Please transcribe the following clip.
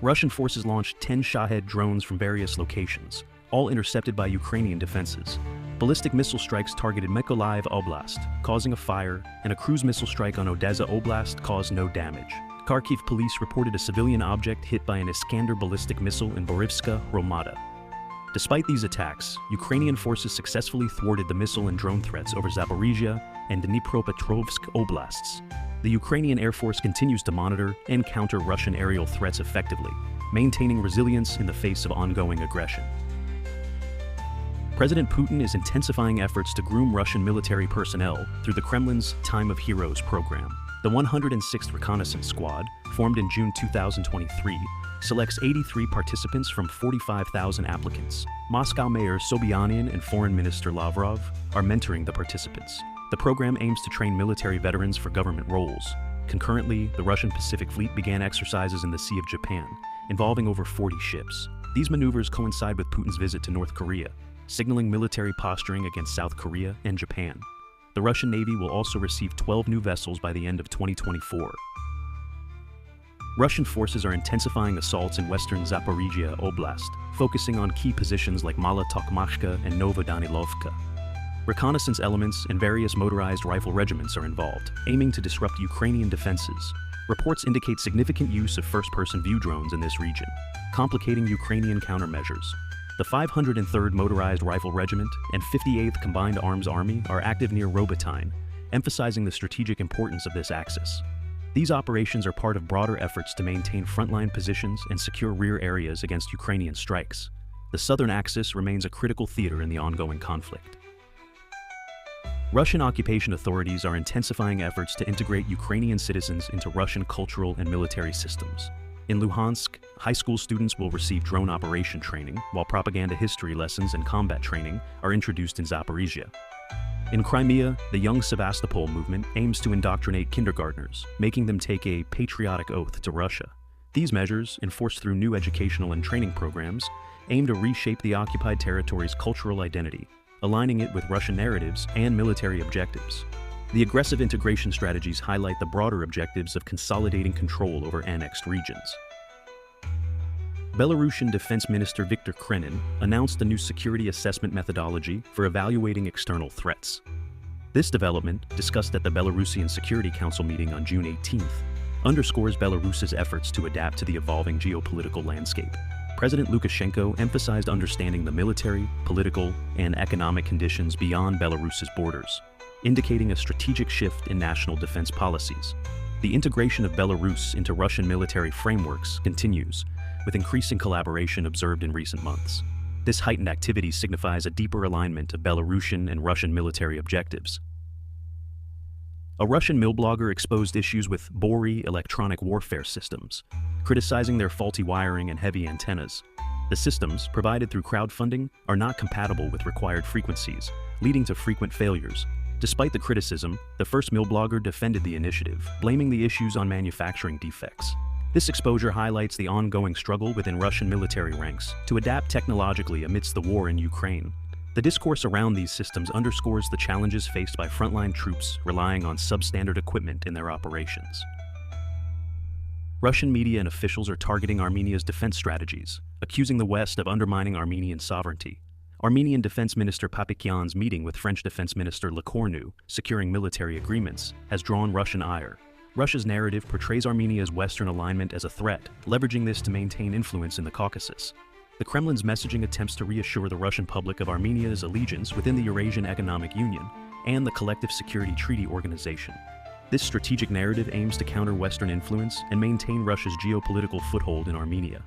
Russian forces launched 10 Shahed drones from various locations, all intercepted by Ukrainian defenses. Ballistic missile strikes targeted Mykolaiv Oblast, causing a fire, and a cruise missile strike on Odesa Oblast caused no damage. Kharkiv police reported a civilian object hit by an Iskander ballistic missile in Borivska Hromada. Despite these attacks, Ukrainian forces successfully thwarted the missile and drone threats over Zaporizhia and Dnipropetrovsk oblasts. The Ukrainian Air Force continues to monitor and counter Russian aerial threats effectively, maintaining resilience in the face of ongoing aggression. President Putin is intensifying efforts to groom Russian military personnel through the Kremlin's Time of Heroes program. The 106th Reconnaissance Squad, formed in June 2023, selects 83 participants from 45,000 applicants. Moscow Mayor Sobyanin and Foreign Minister Lavrov are mentoring the participants. The program aims to train military veterans for government roles. Concurrently, the Russian Pacific Fleet began exercises in the Sea of Japan, involving over 40 ships. These maneuvers coincide with Putin's visit to North Korea, signaling military posturing against South Korea and Japan. The Russian Navy will also receive 12 new vessels by the end of 2024. Russian forces are intensifying assaults in western Zaporizhia Oblast, focusing on key positions like Mala Tokmashka and Novodanilovka. Reconnaissance elements and various motorized rifle regiments are involved, aiming to disrupt Ukrainian defenses. Reports indicate significant use of first-person view drones in this region, complicating Ukrainian countermeasures. The 503rd Motorized Rifle Regiment and 58th Combined Arms Army are active near Robotyne, emphasizing the strategic importance of this axis. These operations are part of broader efforts to maintain frontline positions and secure rear areas against Ukrainian strikes. The southern axis remains a critical theater in the ongoing conflict. Russian occupation authorities are intensifying efforts to integrate Ukrainian citizens into Russian cultural and military systems. In Luhansk, high school students will receive drone operation training, while propaganda history lessons and combat training are introduced in Zaporizhia. In Crimea, the Young Sevastopol movement aims to indoctrinate kindergartners, making them take a patriotic oath to Russia. These measures, enforced through new educational and training programs, aim to reshape the occupied territory's cultural identity, aligning it with Russian narratives and military objectives. The aggressive integration strategies highlight the broader objectives of consolidating control over annexed regions. Belarusian Defense Minister Viktor Krenin announced a new security assessment methodology for evaluating external threats. This development, discussed at the Belarusian Security Council meeting on June 18th, underscores Belarus's efforts to adapt to the evolving geopolitical landscape. President Lukashenko emphasized understanding the military, political, and economic conditions beyond Belarus's borders, indicating a strategic shift in national defense policies. The integration of Belarus into Russian military frameworks continues, with increasing collaboration observed in recent months. This heightened activity signifies a deeper alignment of Belarusian and Russian military objectives. A Russian mill blogger exposed issues with Bori electronic warfare systems, criticizing their faulty wiring and heavy antennas. The systems, provided through crowdfunding, are not compatible with required frequencies, leading to frequent failures. Despite the criticism, the first mill blogger defended the initiative, blaming the issues on manufacturing defects. This exposure highlights the ongoing struggle within Russian military ranks to adapt technologically amidst the war in Ukraine. The discourse around these systems underscores the challenges faced by frontline troops relying on substandard equipment in their operations. Russian media and officials are targeting Armenia's defense strategies, accusing the West of undermining Armenian sovereignty. Armenian Defense Minister Papikyan's meeting with French Defense Minister Lecornu, securing military agreements, has drawn Russian ire. Russia's narrative portrays Armenia's Western alignment as a threat, leveraging this to maintain influence in the Caucasus. The Kremlin's messaging attempts to reassure the Russian public of Armenia's allegiance within the Eurasian Economic Union and the Collective Security Treaty Organization. This strategic narrative aims to counter Western influence and maintain Russia's geopolitical foothold in Armenia.